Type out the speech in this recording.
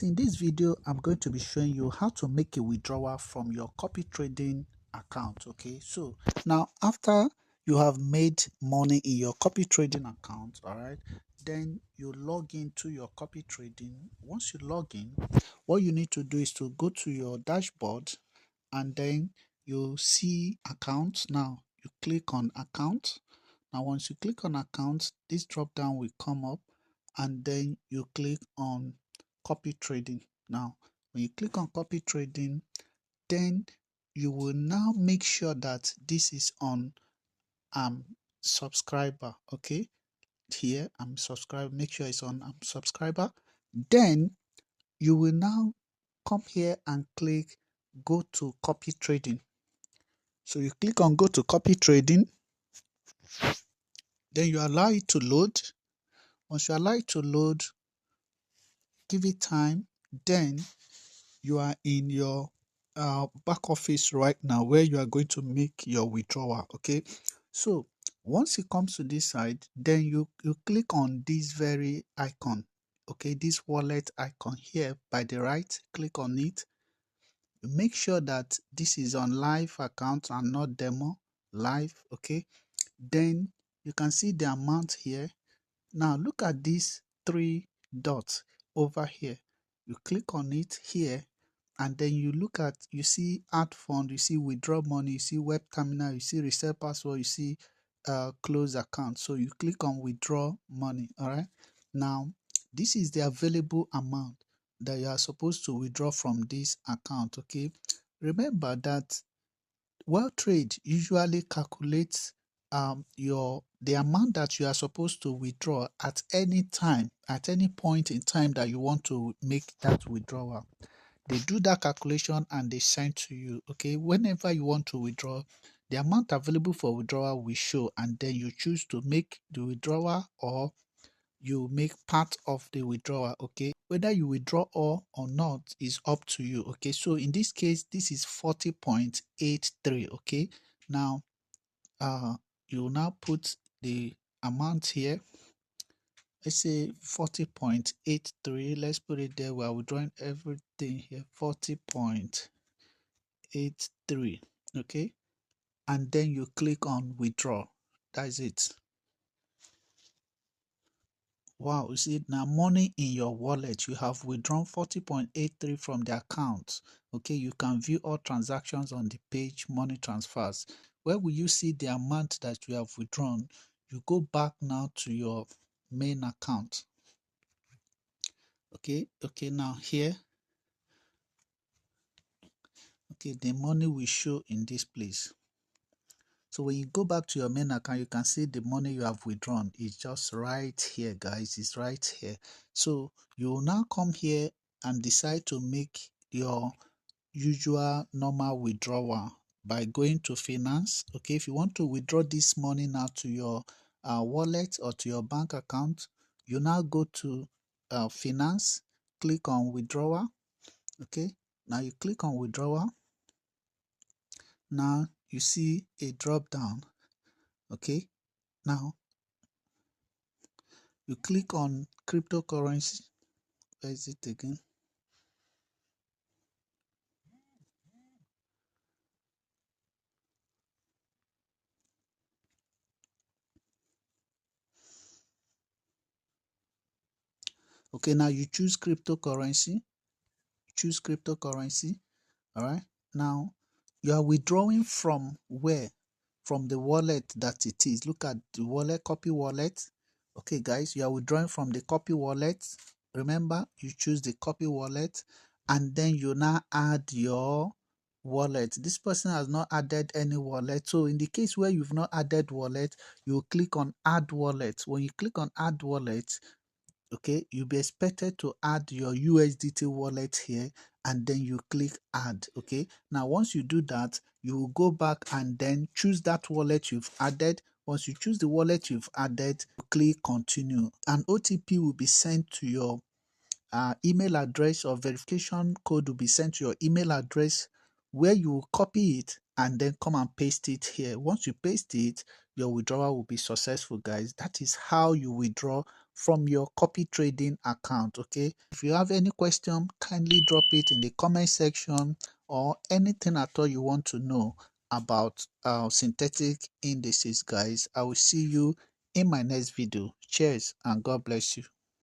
In this video, I'm going to be showing you how to make a withdrawal from your copy trading account. Okay, so now after you have made money in your copy trading account, all right, then you log into your copy trading. Once you log in, what you need to do is to go to your dashboard and then you see accounts. Now you click on account. Now once you click on account, this drop down will come up and then you click on copy trading. Now when you click on copy trading, then you will now make sure that this is on subscriber. Okay, here I'm subscribed, make sure it's on subscriber. Then you will now come here and click go to copy trading. So you click on go to copy trading, then you allow it to load. Once you allow it to load, give it time, then you are in your back office right now where you are going to make your withdrawal. Okay, so once it comes to this side, then you click on this very icon. Okay, this wallet icon here by the right, click on it. Make sure that this is on live account and not demo live. Okay, then you can see the amount here. Now look at these three dots over here. You click on it here and then you look at, you see add fund, you see withdraw money, you see web terminal, you see reset password, you see close account. So you click on withdraw money. All right, now this is the available amount that you are supposed to withdraw from this account. Okay, remember that Weltrade usually calculates the amount that you are supposed to withdraw at any time, at any point in time that you want to make that withdrawal. They do that calculation and they send to you. Okay, whenever you want to withdraw, the amount available for withdrawal will show, and then you choose to make the withdrawal or you make part of the withdrawal. Okay, whether you withdraw all or not is up to you. Okay, so in this case, this is 40.83. okay, now you now put the amount here. Let's say 40.83. Let's put it there. We are withdrawing everything here. 40.83. okay, and then you click on withdraw. That's it. Wow, you see now money in your wallet. You have withdrawn 40.83 from the account. Okay, you can view all transactions on the page money transfers. Where will you see the amount that you have withdrawn? You go back now to your main account. Okay, now here, okay, the money will show in this place. So when you go back to your main account, you can see the money you have withdrawn is just right here, guys. It's right here. So you will now come here and decide to make your usual normal withdrawal by going to finance. Okay, if you want to withdraw this money now to your wallet or to your bank account, you now go to finance, click on withdrawal. Okay, now you click on withdrawal. Now you see a drop down. Okay, now you click on cryptocurrency. Where is it again? Okay, now you choose cryptocurrency. Choose cryptocurrency. All right, now you are withdrawing from where? From the wallet that it is. Look at the wallet, copy wallet. Okay, guys, you are withdrawing from the copy wallet. Remember, you choose the copy wallet and then you now add your wallet. This person has not added any wallet. So in the case where you've not added wallet, you click on add wallet. When you click on add wallet, okay, you'll be expected to add your USDT wallet here and then you click add. Okay, now once you do that, you will go back and then choose that wallet you've added. Once you choose the wallet you've added, click continue. An OTP will be sent to your email address, or verification code will be sent to your email address, where you will copy it and then come and paste it here. Once you paste it, your withdrawal will be successful, guys. That is how you withdraw from your copy trading account. Okay, if you have any question, kindly drop it in the comment section, or anything at all you want to know about synthetic indices, guys. I will see you in my next video. Cheers and God bless you.